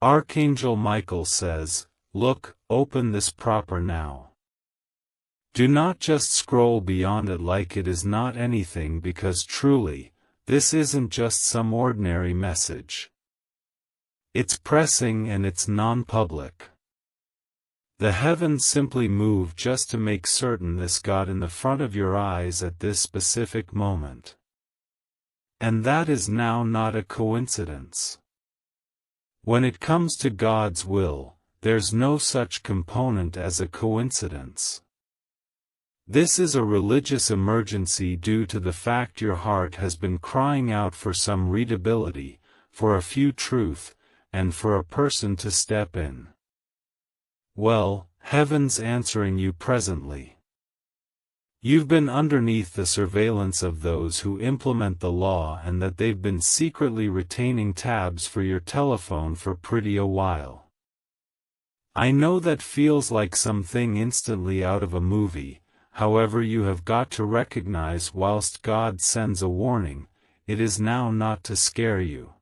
Archangel Michael says, "Look, open this proper now. Do not just scroll beyond it like it is not anything, because truly, this isn't just some ordinary message. It's pressing and it's non-public. The heavens simply move just to make certain this got in the front of your eyes at this specific moment. And that is now not a coincidence. When it comes to God's will, there's no such component as a coincidence. This is a religious emergency due to the fact your heart has been crying out for some readability, for a few truth, and for a person to step in. Well, heaven's answering you presently. You've been underneath the surveillance of those who implement the law, and that they've been secretly retaining tabs for your telephone for pretty a while. I know that feels like something instantly out of a movie. However, you have got to recognize, whilst God sends a warning, it is now not to scare you.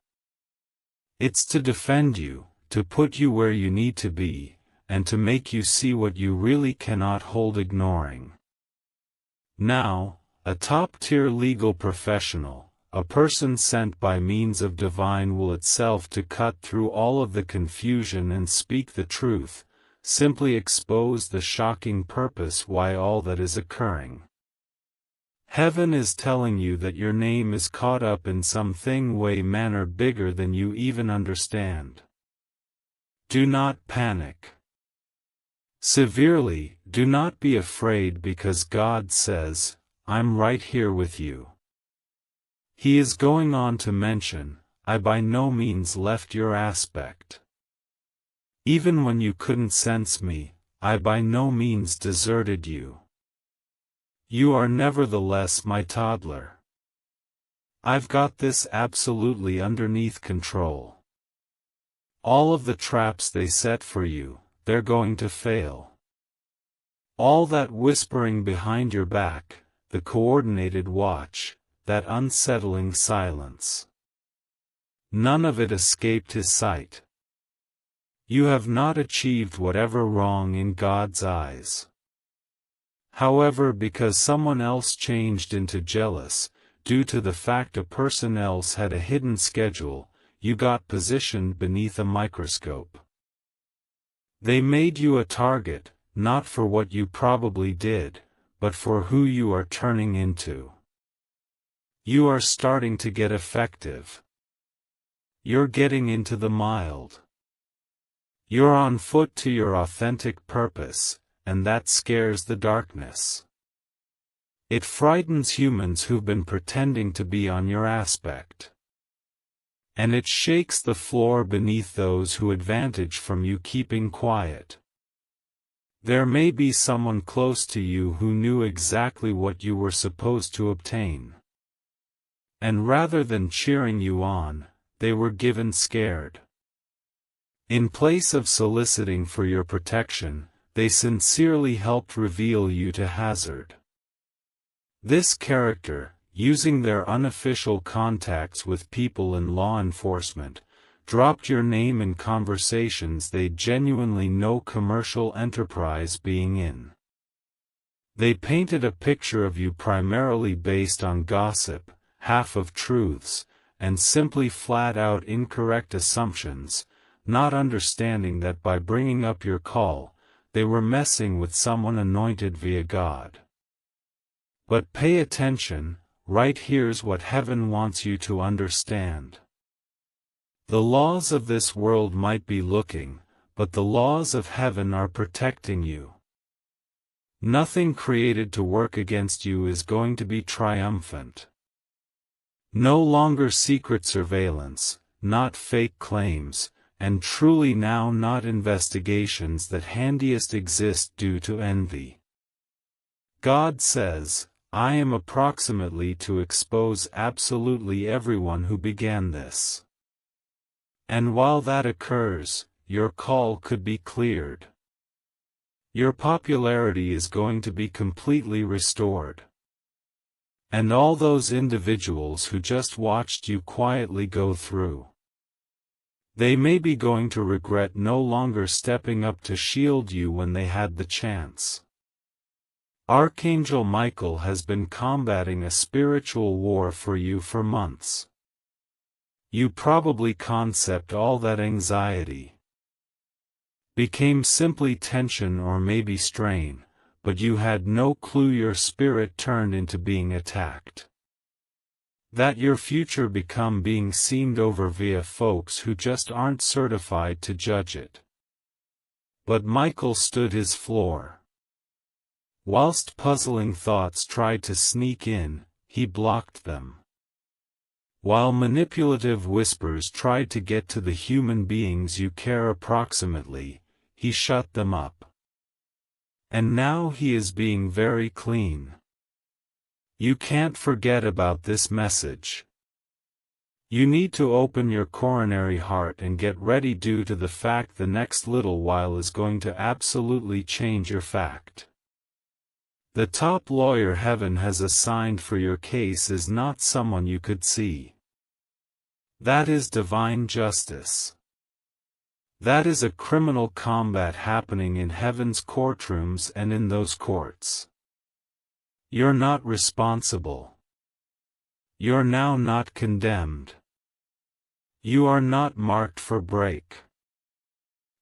It's to defend you, to put you where you need to be, and to make you see what you really cannot hold ignoring. Now, a top-tier legal professional, a person sent by means of divine will itself to cut through all of the confusion and speak the truth, simply expose the shocking purpose why all that is occurring. Heaven is telling you that your name is caught up in something way manner bigger than you even understand. Do not panic. Severely, do not be afraid, because God says, "I'm right here with you." He is going on to mention, "I by no means left your aspect. Even when you couldn't sense me, I by no means deserted you. You are nevertheless my toddler. I've got this absolutely underneath control. All of the traps they set for you, they're going to fail. All that whispering behind your back, the coordinated watch, that unsettling silence. None of it escaped his sight. You have not achieved whatever wrong in God's eyes. However, because someone else changed into jealous, due to the fact a person else had a hidden schedule, you got positioned beneath a microscope. They made you a target, not for what you probably did, but for who you are turning into. You are starting to get effective. You're getting into the mild. You're on foot to your authentic purpose, and that scares the darkness. It frightens humans who've been pretending to be on your aspect. And it shakes the floor beneath those who advantage from you keeping quiet. There may be someone close to you who knew exactly what you were supposed to obtain. And rather than cheering you on, they were given scared. In place of soliciting for your protection, they sincerely helped reveal you to hazard. This character, using their unofficial contacts with people in law enforcement, dropped your name in conversations they'd genuinely no commercial enterprise being in. They painted a picture of you primarily based on gossip, half of truths, and simply flat-out incorrect assumptions, not understanding that by bringing up your call, they were messing with someone anointed via God. But pay attention, right here's what heaven wants you to understand. The laws of this world might be looking, but the laws of heaven are protecting you. Nothing created to work against you is going to be triumphant. No longer secret surveillance, not fake claims, and truly now not investigations that handiest exist due to envy. God says, "I am approximately to expose absolutely everyone who began this." And while that occurs, your call could be cleared. Your popularity is going to be completely restored. And all those individuals who just watched you quietly go through They may be going to regret no longer stepping up to shield you when they had the chance. Archangel Michael has been combating a spiritual war for you for months. You probably concept all that anxiety became simply tension or maybe strain, but you had no clue your spirit turned into being attacked. That your future become being seamed over via folks who just aren't certified to judge it. But Michael stood his floor. Whilst puzzling thoughts tried to sneak in, he blocked them. While manipulative whispers tried to get to the human beings you care approximately, he shut them up. And now he is being very clean. You can't forget about this message. You need to open your coronary heart and get ready due to the fact the next little while is going to absolutely change your fact. The top lawyer heaven has assigned for your case is not someone you could see. That is divine justice. That is a criminal combat happening in heaven's courtrooms and in those courts. You're not responsible. You're now not condemned. You are not marked for break.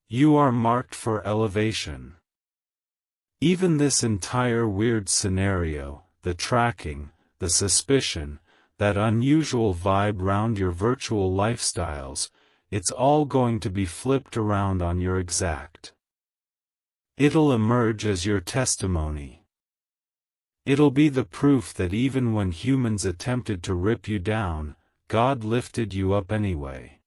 You are marked for elevation. Even this entire weird scenario, the tracking, the suspicion, that unusual vibe round your virtual lifestyles, it's all going to be flipped around on your exact. It'll emerge as your testimony. It'll be the proof that even when humans attempted to rip you down, God lifted you up anyway.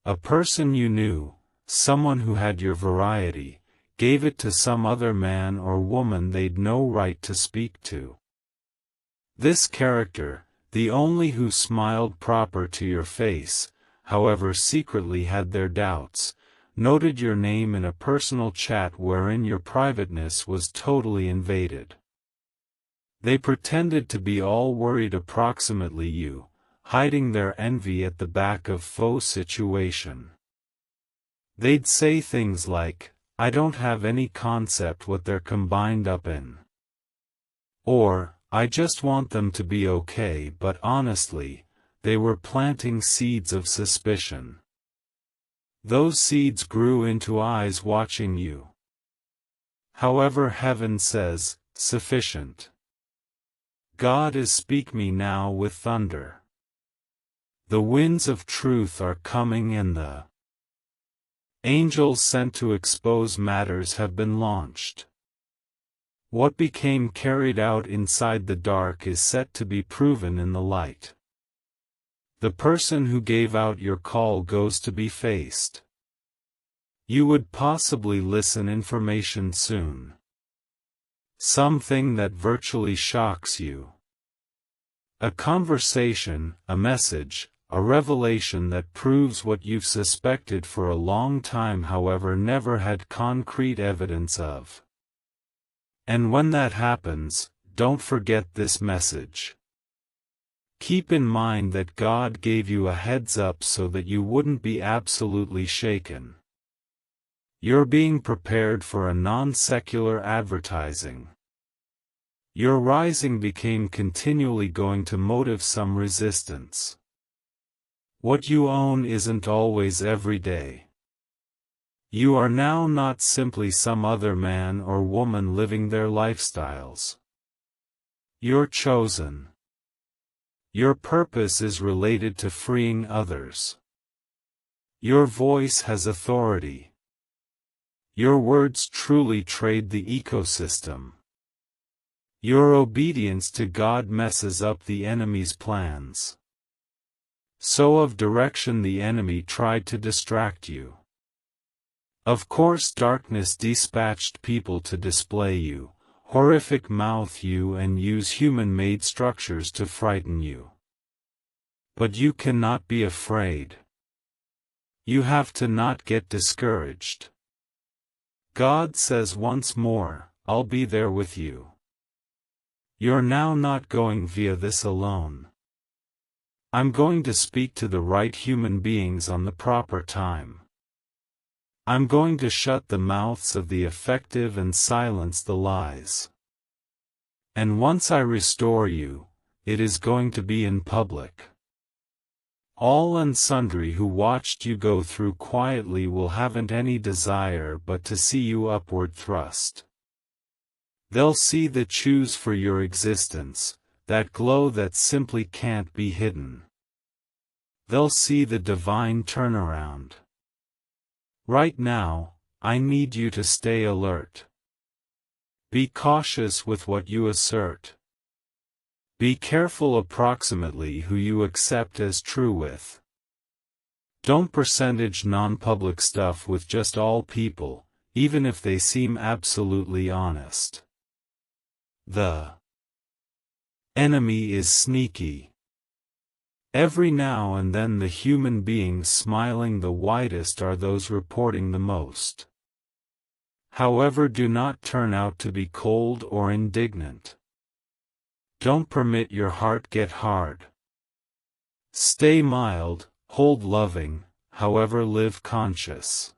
A person you knew, someone who had your variety, gave it to some other man or woman they'd no right to speak to. This character, the only who smiled proper to your face, however secretly had their doubts, noted your name in a personal chat wherein your privateness was totally invaded. They pretended to be all worried approximately you, hiding their envy at the back of faux situation. They'd say things like, I don't have any concept what they're combined up in. Or, I just want them to be okay, but honestly, they were planting seeds of suspicion. Those seeds grew into eyes watching you. However, heaven says, sufficient. God is speak me now with thunder. The winds of truth are coming and the angels sent to expose matters have been launched. What became carried out inside the dark is set to be proven in the light. The person who gave out your call goes to be faced. You would possibly listen information soon. Something that virtually shocks you. A conversation, a message, a revelation that proves what you've suspected for a long time, however never had concrete evidence of. And when that happens, don't forget this message. Keep in mind that God gave you a heads up so that you wouldn't be absolutely shaken. You're being prepared for a non-secular advertising. Your rising became continually going to motive some resistance. What you own isn't always every day. You are now not simply some other man or woman living their lifestyles. You're chosen. Your purpose is related to freeing others. Your voice has authority. Your words truly trade the ecosystem. Your obedience to God messes up the enemy's plans. So of direction the enemy tried to distract you. Of course darkness dispatched people to display you, horrific mouth you and use human-made structures to frighten you. But you cannot be afraid. You have to not get discouraged. God says once more, I'll be there with you. You're now not going via this alone. I'm going to speak to the right human beings on the proper time. I'm going to shut the mouths of the effective and silence the lies. And once I restore you, it is going to be in public. All and sundry who watched you go through quietly will haven't any desire but to see you upward thrust. They'll see the choose for your existence, that glow that simply can't be hidden. They'll see the divine turnaround. Right now, I need you to stay alert. Be cautious with what you assert. Be careful approximately who you accept as true with. Don't percentage non-public stuff with just all people, even if they seem absolutely honest. The enemy is sneaky. Every now and then the human beings smiling the widest are those reporting the most. However, do not turn out to be cold or indignant. Don't permit your heart get hard. Stay mild, hold loving, however live conscious.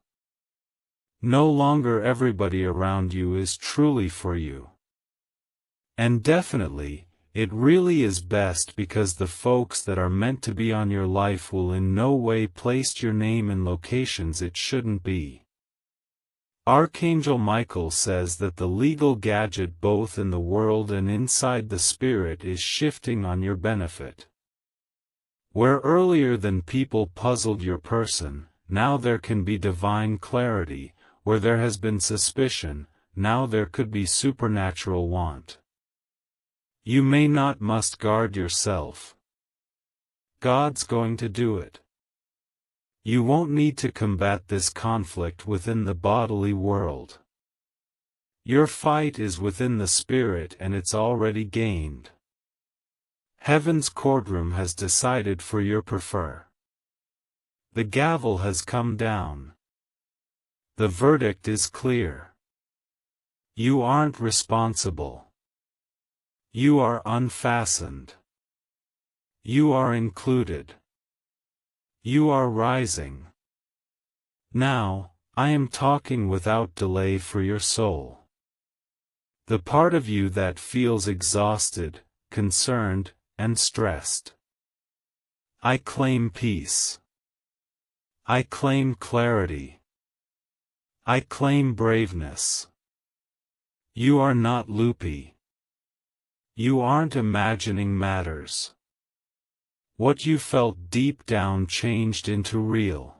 No longer everybody around you is truly for you. And definitely, it really is best because the folks that are meant to be on your life will in no way place your name in locations it shouldn't be. Archangel Michael says that the legal gadget both in the world and inside the spirit is shifting on your benefit. Where earlier than people puzzled your person, now there can be divine clarity. Where there has been suspicion, now there could be supernatural want. You may not must guard yourself. God's going to do it. You won't need to combat this conflict within the bodily world. Your fight is within the spirit and it's already gained. Heaven's courtroom has decided for your prefer. The gavel has come down. The verdict is clear. You aren't responsible. You are unfastened. You are included. You are rising. Now, I am talking without delay for your soul. The part of you that feels exhausted, concerned, and stressed. I claim peace. I claim clarity. I claim braveness. You are not loopy. You aren't imagining matters. What you felt deep down changed into real.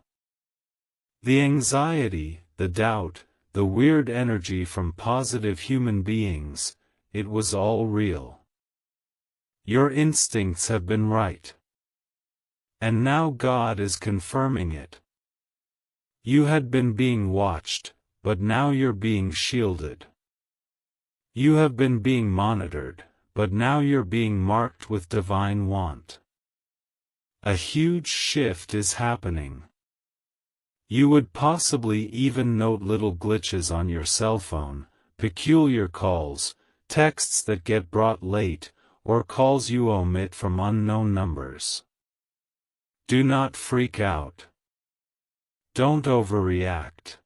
The anxiety, the doubt, the weird energy from positive human beings, it was all real. Your instincts have been right. And now God is confirming it. You had been being watched, but now you're being shielded. You have been being monitored, but now you're being marked with divine want. A huge shift is happening. You would possibly even note little glitches on your cell phone, peculiar calls, texts that get brought late, or calls you omit from unknown numbers. Do not freak out. Don't overreact.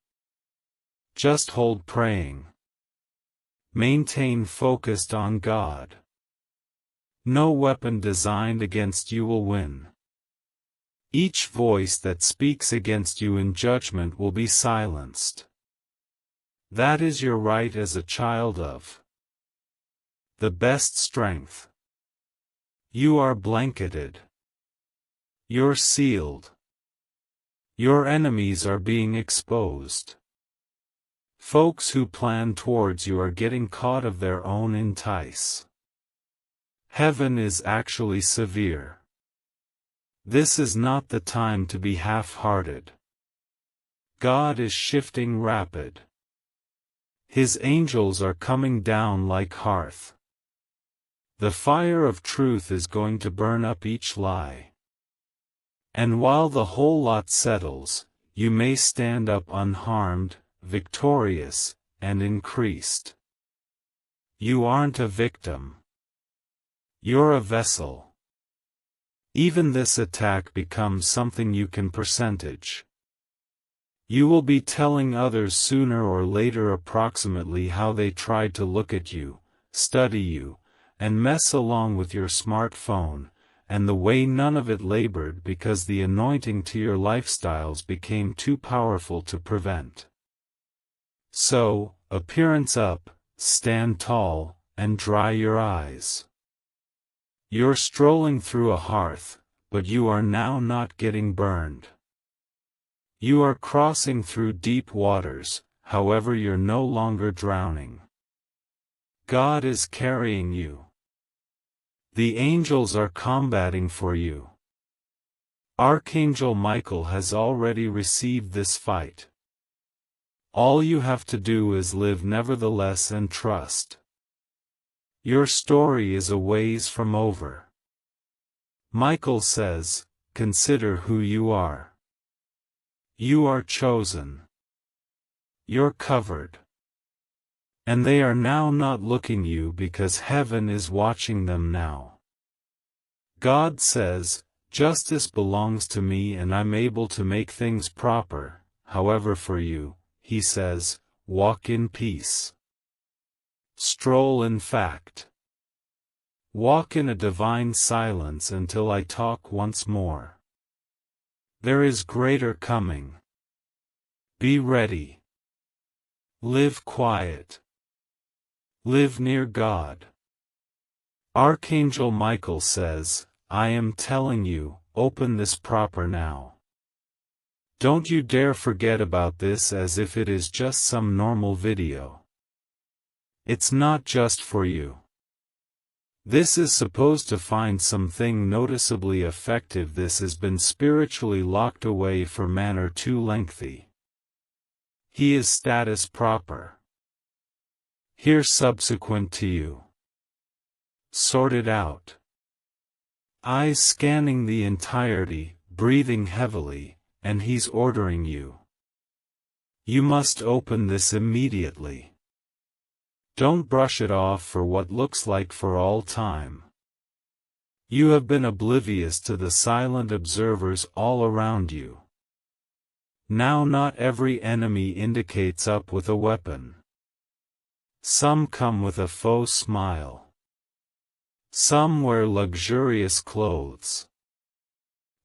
Just hold praying. Maintain focused on God. No weapon designed against you will win. Each voice that speaks against you in judgment will be silenced. That is your right as a child of the best strength. You are blanketed. You're sealed. Your enemies are being exposed. Folks who plan towards you are getting caught of their own entice. Heaven is actually severe. This is not the time to be half-hearted. God is shifting rapid. His angels are coming down like hearth. The fire of truth is going to burn up each lie. And while the whole lot settles, you may stand up unharmed, victorious, and increased. You aren't a victim. You're a vessel. Even this attack becomes something you can percentage. You will be telling others sooner or later approximately how they tried to look at you, study you, and mess along with your smartphone, and the way none of it labored because the anointing to your lifestyles became too powerful to prevent. So, appearance up, stand tall, and dry your eyes. You're strolling through a hearth, but you are now not getting burned. You are crossing through deep waters, however you're no longer drowning. God is carrying you. The angels are combating for you. Archangel Michael has already received this fight. All you have to do is live nevertheless and trust. Your story is a ways from over. Michael says, consider who you are. You are chosen. You're covered. And they are now not looking you because heaven is watching them now. God says, justice belongs to me and I'm able to make things proper. However, for you, he says, walk in peace. Stroll in fact. Walk in a divine silence until I talk once more. There is greater coming. Be ready. Live quiet. Live near God. Archangel Michael says, I am telling you, open this proper now. Don't you dare forget about this as if it is just some normal video. It's not just for you. This is supposed to find something noticeably effective. This has been spiritually locked away for manner too lengthy. He is status proper. Here subsequent to you. Sort it out. Eyes scanning the entirety, breathing heavily, and he's ordering you. You must open this immediately. Don't brush it off for what looks like for all time. You have been oblivious to the silent observers all around you. Now not every enemy indicates up with a weapon. Some come with a faux smile. Some wear luxurious clothes.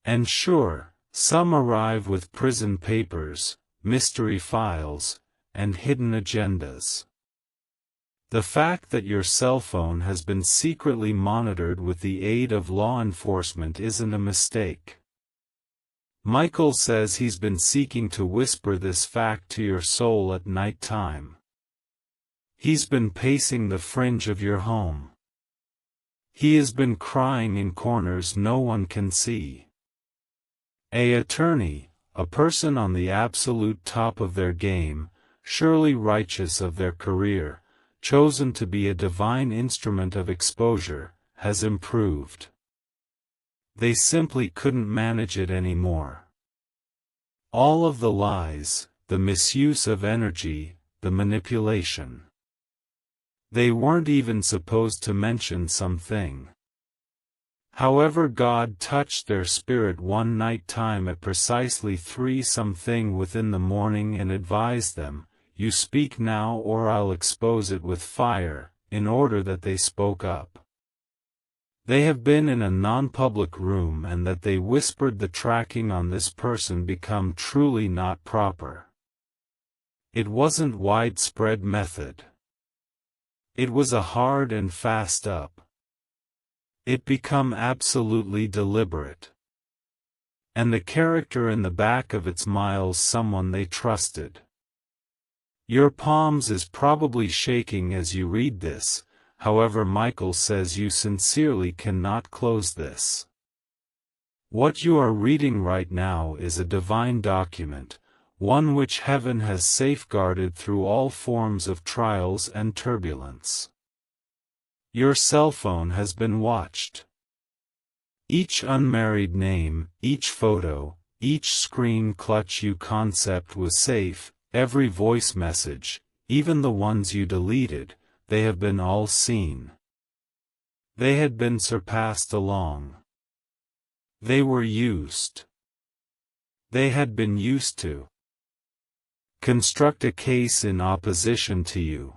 And sure, some arrive with prison papers, mystery files, and hidden agendas. The fact that your cell phone has been secretly monitored with the aid of law enforcement isn't a mistake. Michael says he's been seeking to whisper this fact to your soul at night time. He's been pacing the fringe of your home. He has been crying in corners no one can see. An attorney, a person on the absolute top of their game, surely righteous of their career, chosen to be a divine instrument of exposure, has improved. They simply couldn't manage it anymore. All of the lies, the misuse of energy, the manipulation. They weren't even supposed to mention something. However, God touched their spirit one night time at precisely 3-something within the morning and advised them, you speak now or I'll expose it with fire, in order that they spoke up. They have been in a non-public room and that they whispered the tracking on this person become truly not proper. It wasn't widespread method. It was a hard and fast up. It become absolutely deliberate. And the character in the back of its miles someone they trusted. Your palms is probably shaking as you read this, however Michael says you sincerely cannot close this. What you are reading right now is a divine document, one which heaven has safeguarded through all forms of trials and turbulence. Your cell phone has been watched. Each unmarried name, each photo, each screen clutch you concept was safe. Every voice message, even the ones you deleted, they have been all seen. They had been surpassed along. They were used. They had been used to construct a case in opposition to you.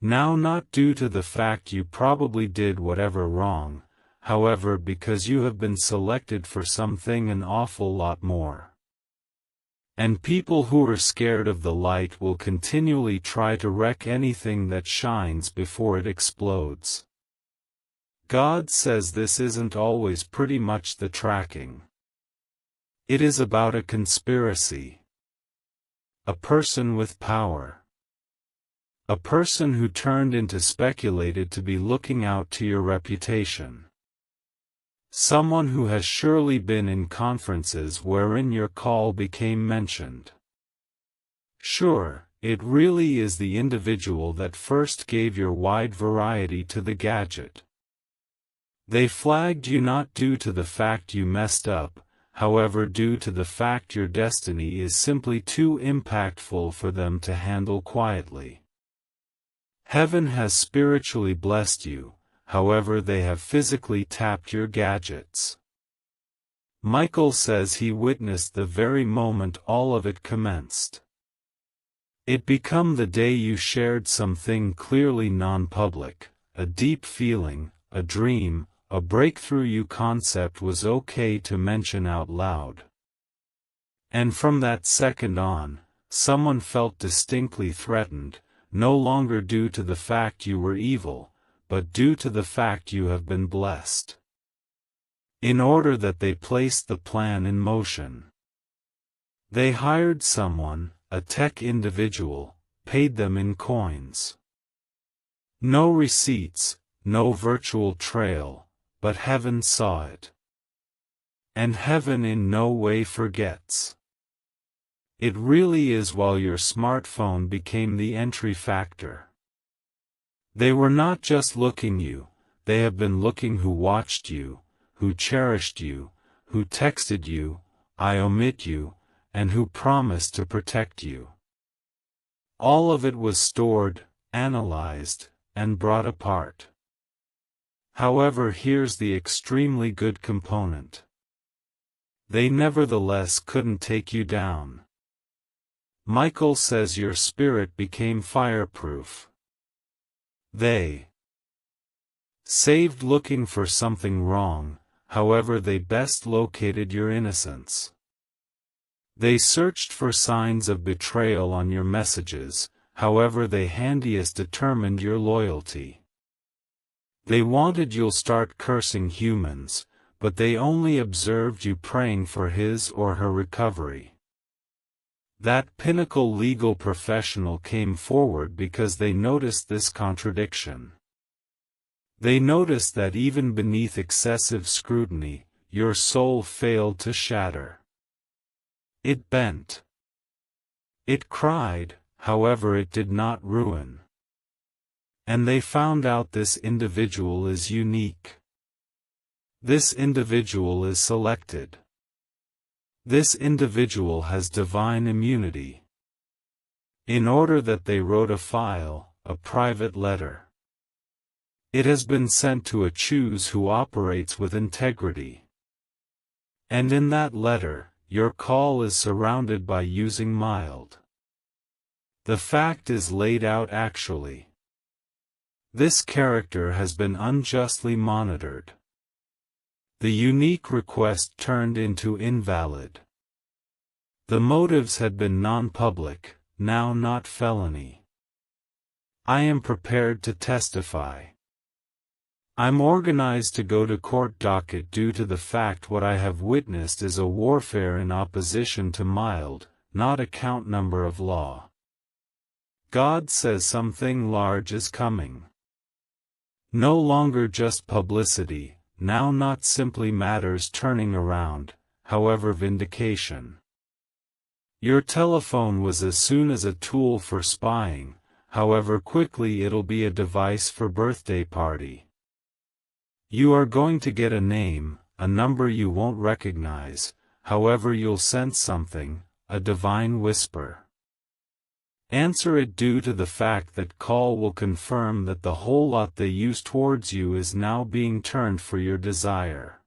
Now, not due to the fact you probably did whatever wrong, however, because you have been selected for something an awful lot more. And people who are scared of the light will continually try to wreck anything that shines before it explodes. God says this isn't always pretty much the tracking. It is about a conspiracy. A person with power. A person who turned into speculated to be looking out to your reputation. Someone who has surely been in conferences wherein your call became mentioned. Sure, it really is the individual that first gave your wide variety to the gadget. They flagged you not due to the fact you messed up, however due to the fact your destiny is simply too impactful for them to handle quietly. Heaven has spiritually blessed you, however they have physically tapped your gadgets. Michael says he witnessed the very moment all of it commenced. It became the day you shared something clearly non-public, a deep feeling, a dream, a breakthrough you concept was okay to mention out loud. And from that second on, someone felt distinctly threatened, no longer due to the fact you were evil, but due to the fact you have been blessed. In order that they placed the plan in motion. They hired someone, a tech individual, paid them in coins. No receipts, no virtual trail, but heaven saw it. And heaven in no way forgets. It really is while your smartphone became the entry factor. They were not just looking you, they have been looking who watched you, who cherished you, who texted you, I omit you, and who promised to protect you. All of it was stored, analyzed, and brought apart. However, here's the extremely good component. They nevertheless couldn't take you down. Michael says your spirit became fireproof. They saved looking for something wrong, however they best located your innocence. They searched for signs of betrayal on your messages, however they handiest determined your loyalty. They wanted you'll start cursing humans, but they only observed you praying for his or her recovery. That pinnacle legal professional came forward because they noticed this contradiction. They noticed that even beneath excessive scrutiny, your soul failed to shatter. It bent. It cried, however it did not ruin. And they found out this individual is unique. This individual is selected. This individual has divine immunity. In order that they wrote a file, a private letter. It has been sent to a choose who operates with integrity. And in that letter, your call is surrounded by using mild. The fact is laid out actually. This character has been unjustly monitored. The unique request turned into invalid. The motives had been non-public, now not felony. I am prepared to testify. I'm organized to go to court docket due to the fact what I have witnessed is a warfare in opposition to mild, not a count number of law. God says something large is coming. No longer just publicity, now not simply matters turning around, however vindication. Your telephone was as soon as a tool for spying, however quickly it'll be a device for birthday party. You are going to get a name, a number you won't recognize, however you'll sense something, a divine whisper. Answer it due to the fact that call will confirm that the whole lot they use towards you is now being turned for your desire.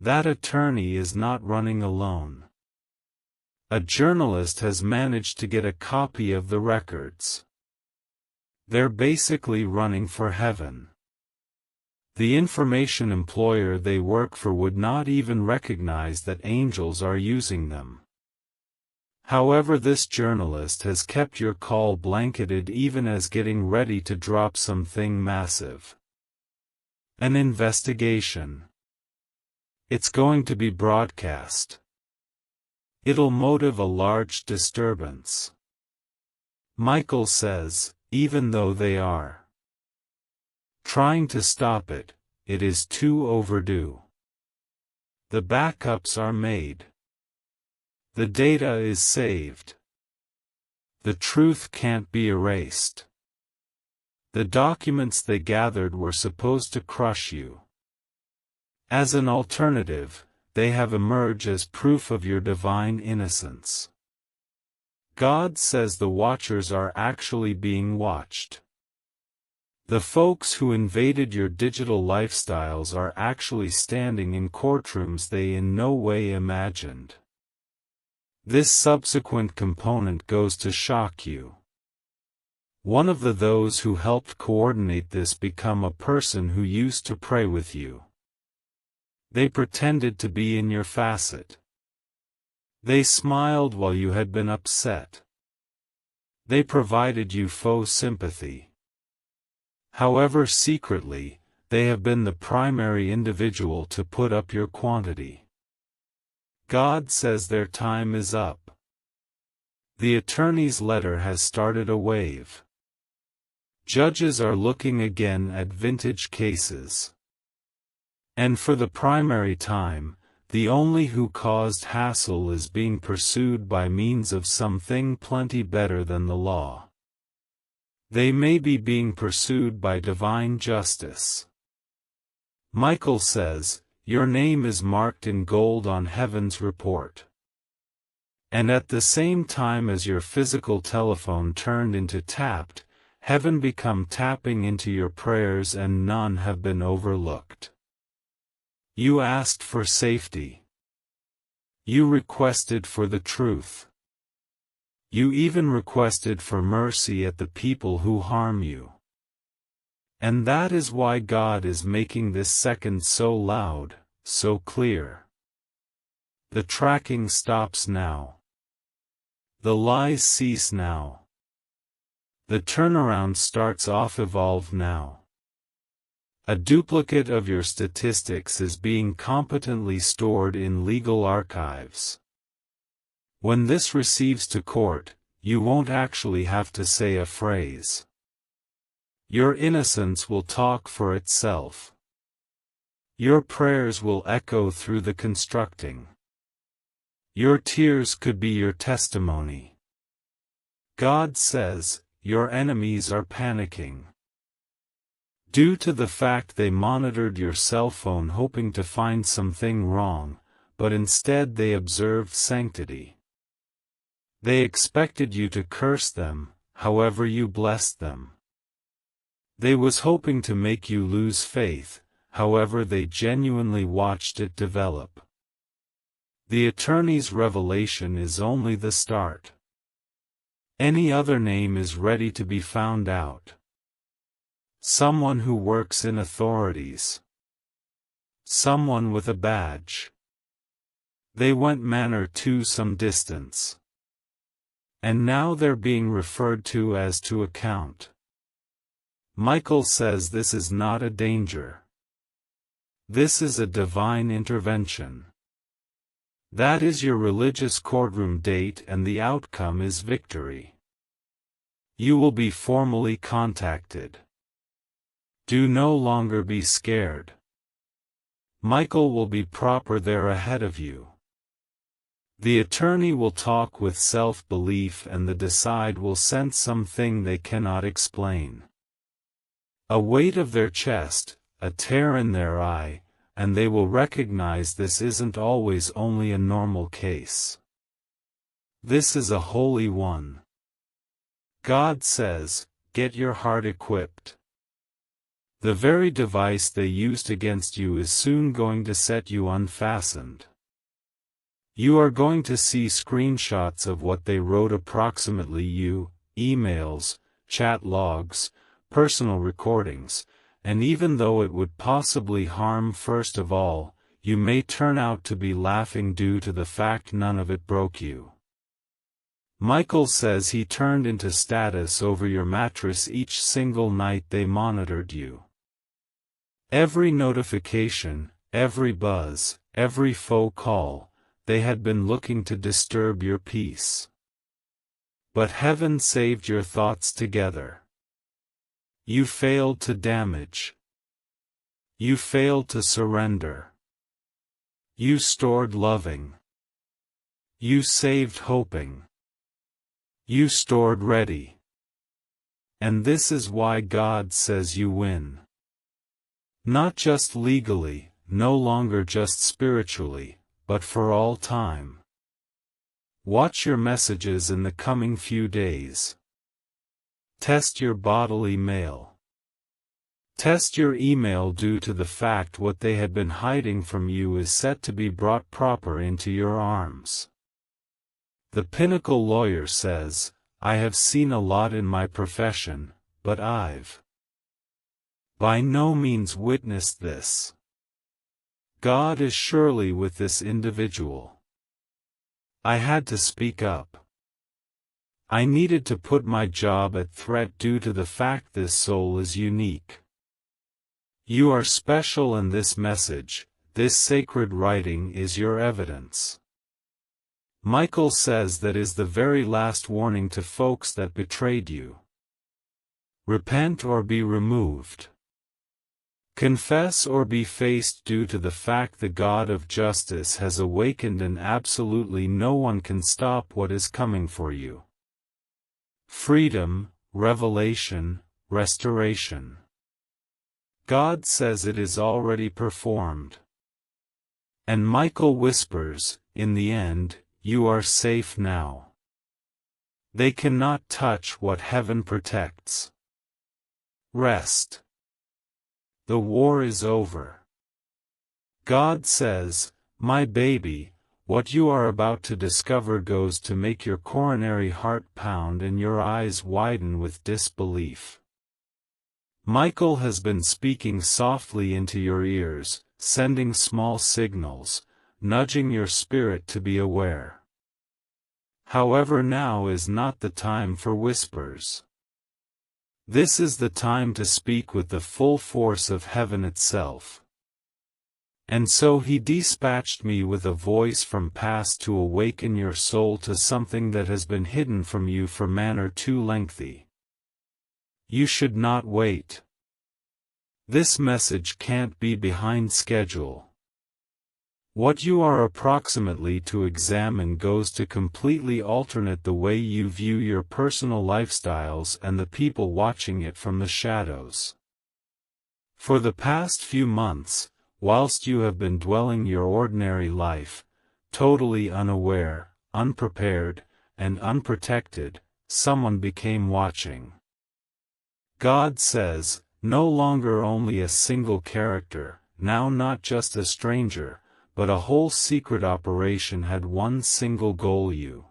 That attorney is not running alone. A journalist has managed to get a copy of the records. They're basically running for heaven. The information employer they work for would not even recognize that angels are using them. However, this journalist has kept your call blanketed even as getting ready to drop something massive. An investigation. It's going to be broadcast. It'll motive a large disturbance. Michael says, even though they are trying to stop it, it is too overdue. The backups are made. The data is saved. The truth can't be erased. The documents they gathered were supposed to crush you. As an alternative, they have emerged as proof of your divine innocence. God says the watchers are actually being watched. The folks who invaded your digital lifestyles are actually standing in courtrooms they in no way imagined. This subsequent component goes to shock you. One of those who helped coordinate this become a person who used to pray with you. They pretended to be in your facet. They smiled while you had been upset. They provided you faux sympathy. However, secretly, they have been the primary individual to put up your quantity. God says their time is up. The attorney's letter has started a wave. Judges are looking again at vintage cases. And for the primary time, the only who caused hassle is being pursued by means of something plenty better than the law. They may be being pursued by divine justice. Michael says, your name is marked in gold on heaven's report. And at the same time as your physical telephone turned into tapped, heaven become tapping into your prayers, and none have been overlooked. You asked for safety. You requested for the truth. You even requested for mercy at the people who harm you. And that is why God is making this second so loud, so clear. The tracking stops now. The lies cease now. The turnaround starts off evolve now. A duplicate of your statistics is being competently stored in legal archives. When this receives to court, you won't actually have to say a phrase. Your innocence will talk for itself. Your prayers will echo through the constructing. Your tears could be your testimony. God says, your enemies are panicking. Due to the fact they monitored your cell phone hoping to find something wrong, but instead they observed sanctity. They expected you to curse them, however you blessed them. They was hoping to make you lose faith, however they genuinely watched it develop. The attorney's revelation is only the start. Any other name is ready to be found out. Someone who works in authorities. Someone with a badge. They went manor to some distance. And now they're being referred to as to account. Michael says this is not a danger. This is a divine intervention. That is your religious courtroom date, and the outcome is victory. You will be formally contacted. Do no longer be scared. Michael will be proper there ahead of you. The attorney will talk with self-belief, and the decide will sense something they cannot explain. A weight of their chest, a tear in their eye, and they will recognize this isn't always only a normal case. This is a holy one. God says, get your heart equipped. The very device they used against you is soon going to set you unfastened. You are going to see screenshots of what they wrote approximately you, emails, chat logs, personal recordings, and even though it would possibly harm first of all, you may turn out to be laughing due to the fact none of it broke you. Michael says he turned into status over your mattress each single night they monitored you. Every notification, every buzz, every phone call, they had been looking to disturb your peace. But heaven saved your thoughts together. You failed to damage. You failed to surrender. You stored loving. You saved hoping. You stored ready. And this is why God says you win. Not just legally, no longer just spiritually, but for all time. Watch your messages in the coming few days. Test your bodily mail. Test your email due to the fact what they had been hiding from you is set to be brought proper into your arms. The Pinnacle lawyer says, I have seen a lot in my profession, but I've by no means witnessed this. God is surely with this individual. I had to speak up. I needed to put my job at threat due to the fact this soul is unique. You are special and this message, this sacred writing is your evidence. Michael says that is the very last warning to folks that betrayed you. Repent or be removed. Confess or be faced due to the fact the God of justice has awakened and absolutely no one can stop what is coming for you. Freedom, revelation, restoration. God says it is already performed. And Michael whispers, in the end, you are safe now. They cannot touch what heaven protects. Rest. The war is over. God says, my baby, what you are about to discover goes to make your coronary heart pound and your eyes widen with disbelief. Michael has been speaking softly into your ears, sending small signals, nudging your spirit to be aware. However, now is not the time for whispers. This is the time to speak with the full force of heaven itself. And so he dispatched me with a voice from past to awaken your soul to something that has been hidden from you for manner too lengthy. You should not wait. This message can't be behind schedule. What you are approximately to examine goes to completely alternate the way you view your personal lifestyles and the people watching it from the shadows. For the past few months, whilst you have been dwelling your ordinary life, totally unaware, unprepared, and unprotected, someone became watching. God says, no longer only a single character, now not just a stranger, but a whole secret operation had one single goal you.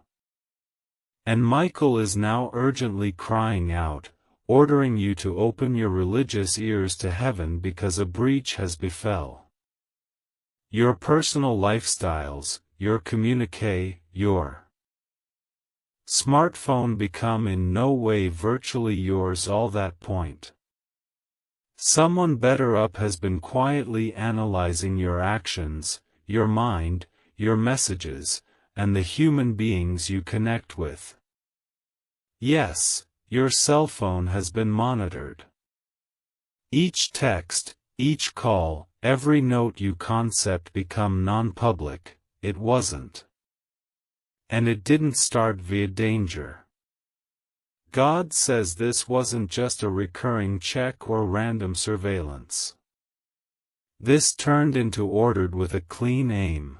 And Michael is now urgently crying out, ordering you to open your religious ears to heaven because a breach has befell. Your personal lifestyles, your communique, your smartphone become in no way virtually yours all that point. Someone better up has been quietly analyzing your actions, your mind, your messages, and the human beings you connect with. Yes, your cell phone has been monitored. Each text, each call, every note you concept become non-public, it wasn't. And it didn't start via danger. God says this wasn't just a recurring check or random surveillance. This turned into ordered with a clean aim.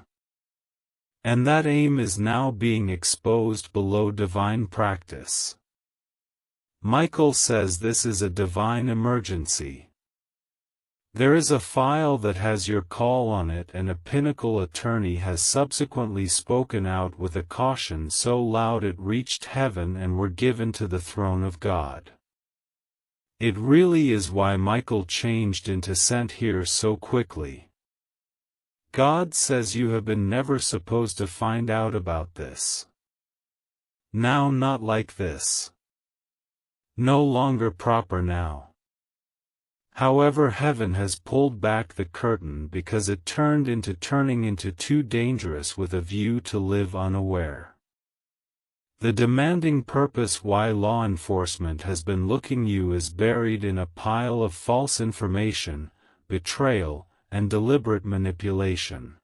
And that aim is now being exposed below divine practice. Michael says this is a divine emergency. There is a file that has your call on it, and a Pinnacle attorney has subsequently spoken out with a caution so loud it reached heaven and were given to the throne of God. It really is why Michael changed into sent here so quickly. God says you have been never supposed to find out about this. Now not like this. No longer proper now. However, heaven has pulled back the curtain because it turning into too dangerous with a view to live unaware. The demanding purpose why law enforcement has been looking you is buried in a pile of false information, betrayal, and deliberate manipulation.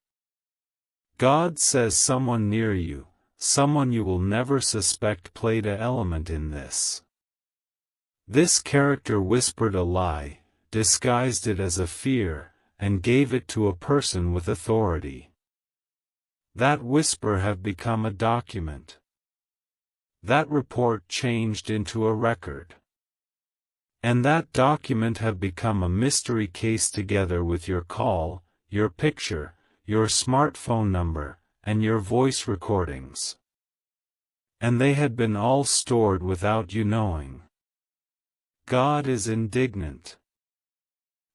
God says someone near you, someone you will never suspect, played an element in this. This character whispered a lie, disguised it as a fear, and gave it to a person with authority. That whisper have become a document. That report changed into a record. And that document have become a mystery case together with your call, your picture, your smartphone number, and your voice recordings. And they had been all stored without you knowing. God is indignant.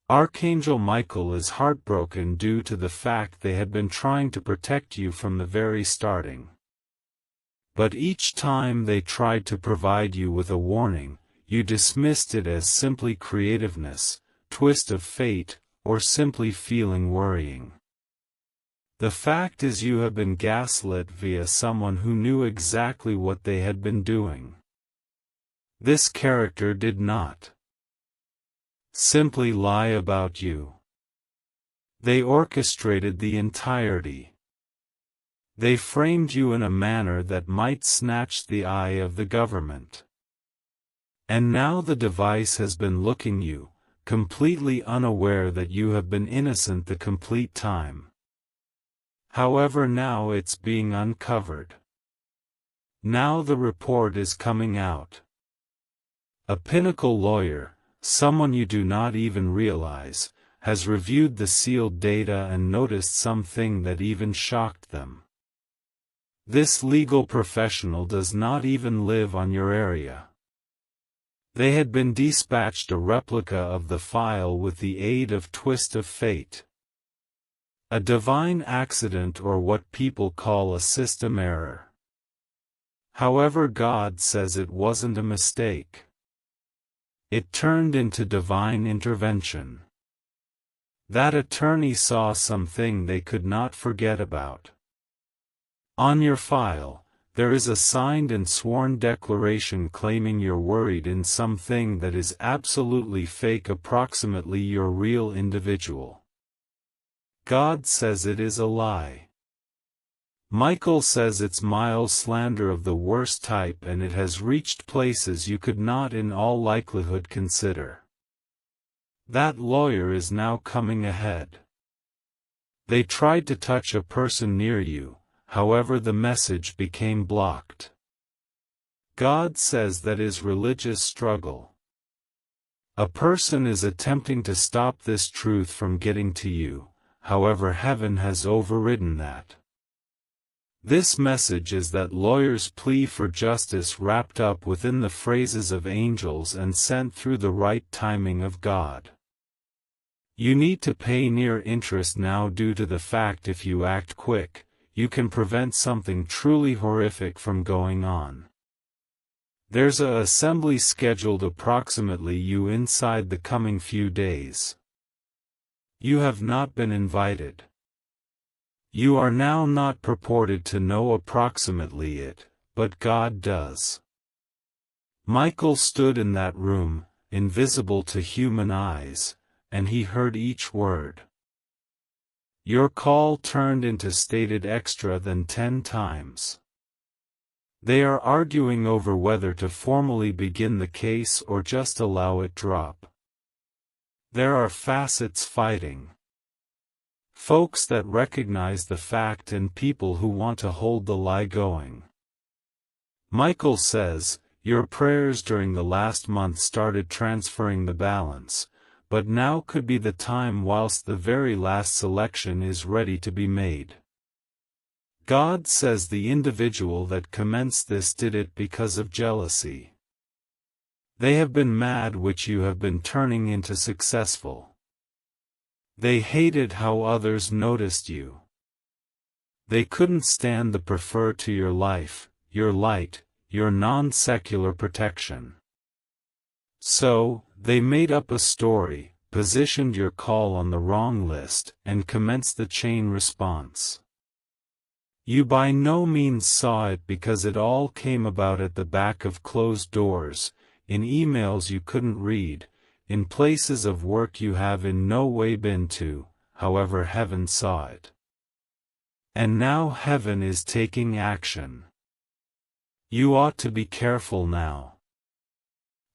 Archangel Michael is heartbroken due to the fact they had been trying to protect you from the very starting. But each time they tried to provide you with a warning, you dismissed it as simply creativeness, twist of fate, or simply feeling worrying. The fact is you have been gaslit via someone who knew exactly what they had been doing. This character did not simply lie about you. They orchestrated the entirety. They framed you in a manner that might snatch the eye of the government. And now the device has been looking you, completely unaware that you have been innocent the complete time. However, now it's being uncovered. Now the report is coming out. A Pinnacle lawyer, someone you do not even realize, has reviewed the sealed data and noticed something that even shocked them. This legal professional does not even live on your area. They had been dispatched a replica of the file with the aid of twist of fate. A divine accident, or what people call a system error. However, God says it wasn't a mistake. It turned into divine intervention. That attorney saw something they could not forget about. On your file, there is a signed and sworn declaration claiming you're worried in something that is absolutely fake, approximately your real individual. God says it is a lie. Michael says it's mild slander of the worst type, and it has reached places you could not in all likelihood consider. That lawyer is now coming ahead. They tried to touch a person near you, however the message became blocked. God says that is religious struggle. A person is attempting to stop this truth from getting to you, however heaven has overridden that. This message is that lawyer's plea for justice wrapped up within the phrases of angels and sent through the right timing of God. You need to pay near interest now due to the fact if you act quick, you can prevent something truly horrific from going on. There's a assembly scheduled approximately you inside the coming few days. You have not been invited. You are now not purported to know approximately it, but God does. Michael stood in that room, invisible to human eyes, and he heard each word. Your call turned into stated extra than 10 times. They are arguing over whether to formally begin the case or just allow it drop. There are facets fighting. Folks that recognize the fact and people who want to hold the lie going. Michael says, your prayers during the last month started transferring the balance, but now could be the time whilst the very last selection is ready to be made. God says the individual that commenced this did it because of jealousy. They have been mad which you have been turning into successful. They hated how others noticed you. They couldn't stand the prefer to your life, your light, your non-secular protection. So, they made up a story, positioned your call on the wrong list, and commenced the chain response. You by no means saw it because it all came about at the back of closed doors, in emails you couldn't read, in places of work you have in no way been to, however heaven saw it. And now heaven is taking action. You ought to be careful now.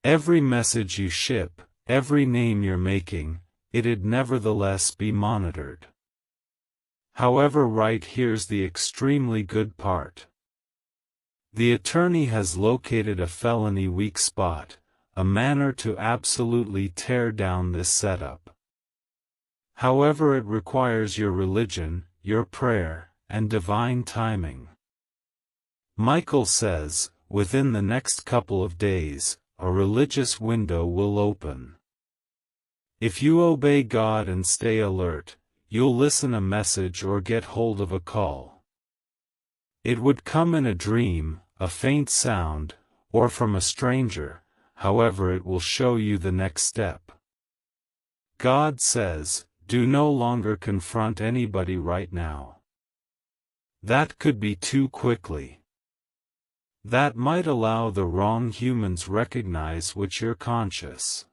Every message you ship, every name you're making, it'd nevertheless be monitored. However, right here's the extremely good part. The attorney has located a felony weak spot, a manner to absolutely tear down this setup. However, it requires your religion, your prayer, and divine timing. Michael says, within the next couple of days, a religious window will open. If you obey God and stay alert, you'll listen a message or get hold of a call. It would come in a dream, a faint sound, or from a stranger, however it will show you the next step. God says, do no longer confront anybody right now. That could be too quickly. That might allow the wrong humans recognize which you're conscious.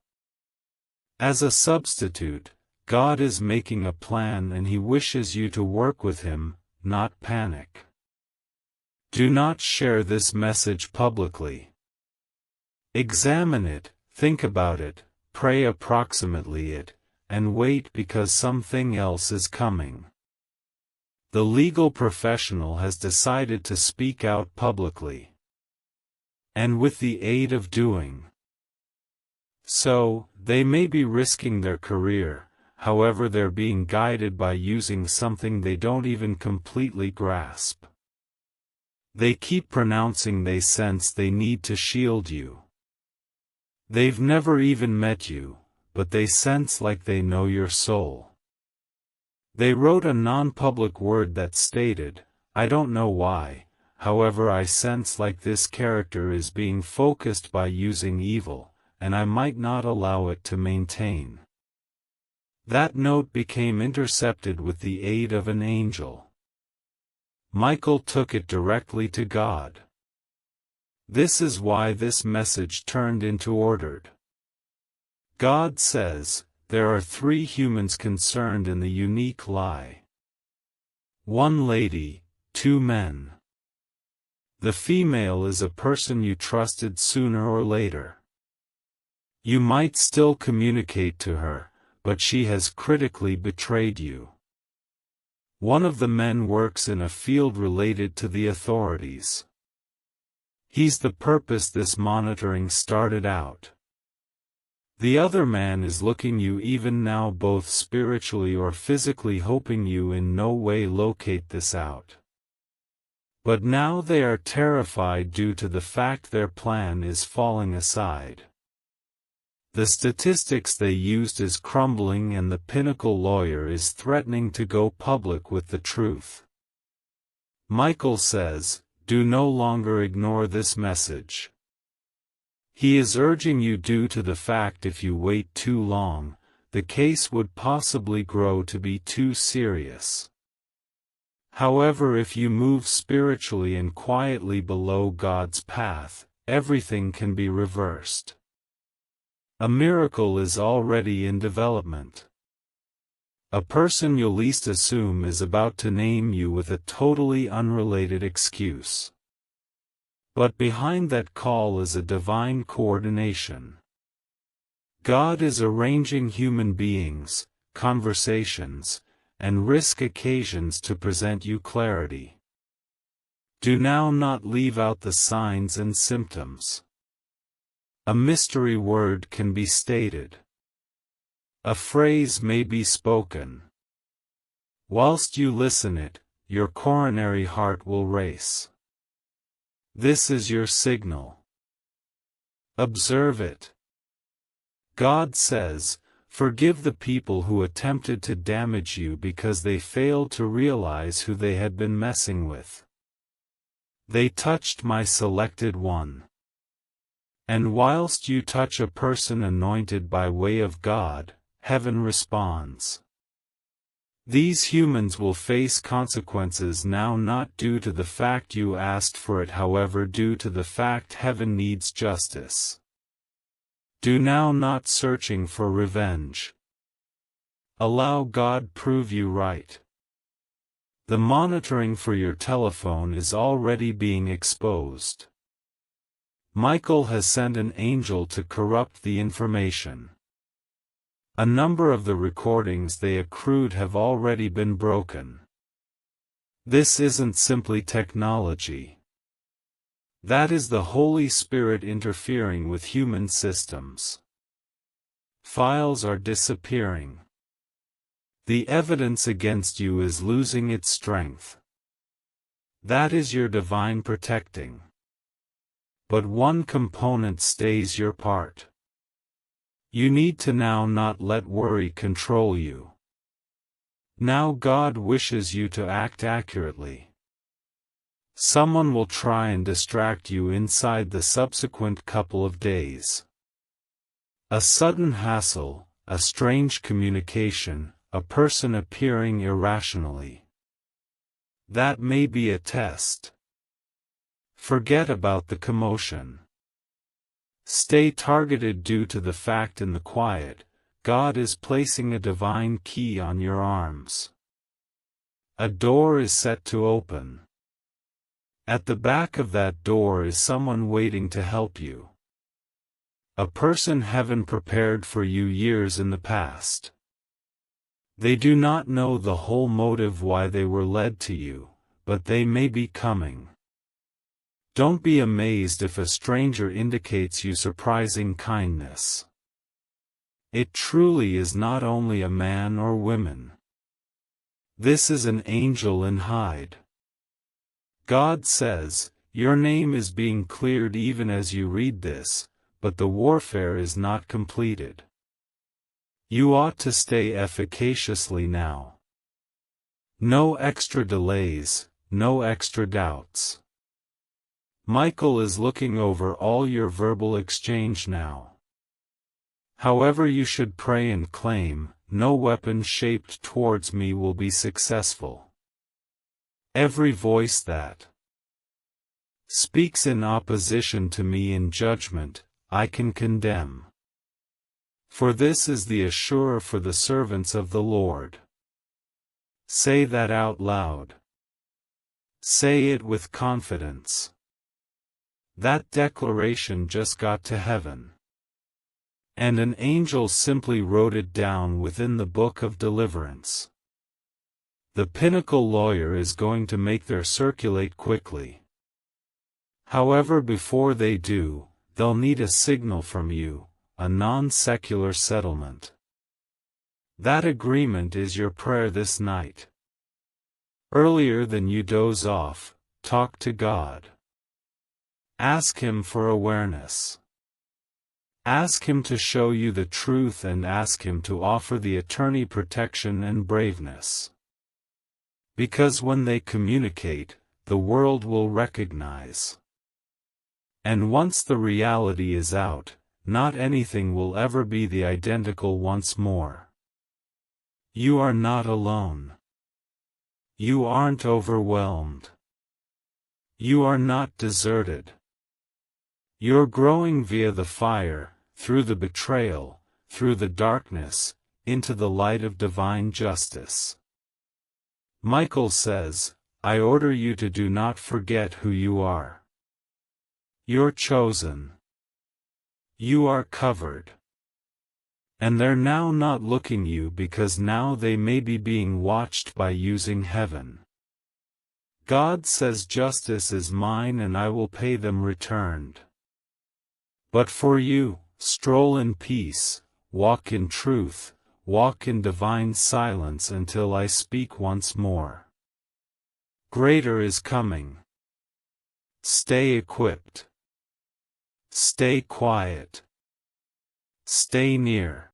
As a substitute, God is making a plan and He wishes you to work with Him, not panic. Do not share this message publicly. Examine it, think about it, pray approximately it, and wait because something else is coming. The legal professional has decided to speak out publicly. And with the aid of doing so, they may be risking their career, however they're being guided by using something they don't even completely grasp. They keep pronouncing they sense they need to shield you. They've never even met you, but they sense like they know your soul. They wrote a non-public word that stated, I don't know why, however I sense like this character is being focused by using evil, and I might not allow it to maintain. That note became intercepted with the aid of an angel. Michael took it directly to God. This is why this message turned into ordered. God says, there are 3 humans concerned in the unique lie. 1 lady, 2 men. The female is a person you trusted sooner or later. You might still communicate to her, but she has critically betrayed you. 1 of the men works in a field related to the authorities. He's the purpose this monitoring started out. The other man is looking you even now both spiritually or physically hoping you in no way locate this out. But now they are terrified due to the fact their plan is falling aside. The statistics they used is crumbling and the pinnacle lawyer is threatening to go public with the truth. Michael says, do no longer ignore this message. He is urging you due to the fact if you wait too long, the case would possibly grow to be too serious. However, if you move spiritually and quietly below God's path, everything can be reversed. A miracle is already in development. A person you'll least assume is about to name you with a totally unrelated excuse. But behind that call is a divine coordination. God is arranging human beings, conversations, and risk occasions to present you clarity. Do now not leave out the signs and symptoms. A mystery word can be stated. A phrase may be spoken. Whilst you listen it, your coronary heart will race. This is your signal. Observe it. God says, "Forgive the people who attempted to damage you because they failed to realize who they had been messing with. They touched my selected one." And whilst you touch a person anointed by way of God, heaven responds. These humans will face consequences now, not due to the fact you asked for it, however due to the fact heaven needs justice. Do now not searching for revenge. Allow God prove you right. The monitoring for your telephone is already being exposed. Michael has sent an angel to corrupt the information. A number of the recordings they accrued have already been broken. This isn't simply technology. That is the Holy Spirit interfering with human systems. Files are disappearing. The evidence against you is losing its strength. That is your divine protecting. But one component stays your part. You need to now not let worry control you. Now God wishes you to act accurately. Someone will try and distract you inside the subsequent couple of days. A sudden hassle, a strange communication, a person appearing irrationally. That may be a test. Forget about the commotion. Stay targeted due to the fact in the quiet, God is placing a divine key on your arms. A door is set to open. At the back of that door is someone waiting to help you. A person heaven prepared for you years in the past. They do not know the whole motive why they were led to you, but they may be coming. Don't be amazed if a stranger indicates you surprising kindness. It truly is not only a man or woman. This is an angel in hide. God says, your name is being cleared even as you read this, but the warfare is not completed. You ought to stay efficaciously now. No extra delays, no extra doubts. Michael is looking over all your verbal exchange now. However you should pray and claim, no weapon shaped towards me will be successful. Every voice that speaks in opposition to me in judgment, I can condemn. For this is the assurer for the servants of the Lord. Say that out loud. Say it with confidence. That declaration just got to heaven. And an angel simply wrote it down within the book of deliverance. The pinnacle lawyer is going to make their circulate quickly. However, before they do, they'll need a signal from you, a non-secular settlement. That agreement is your prayer this night. Earlier than you doze off, talk to God. Ask Him for awareness. Ask Him to show you the truth and ask Him to offer the attorney protection and braveness. Because when they communicate, the world will recognize. And once the reality is out, not anything will ever be the identical once more. You are not alone. You aren't overwhelmed. You are not deserted. You're growing via the fire, through the betrayal, through the darkness, into the light of divine justice. Michael says, I order you to do not forget who you are. You're chosen. You are covered. And they're now not looking you because now they may be being watched by using heaven. God says justice is mine and I will pay them returned. But for you, stroll in peace, walk in truth, walk in divine silence until I speak once more. Greater is coming. Stay equipped. Stay quiet. Stay near.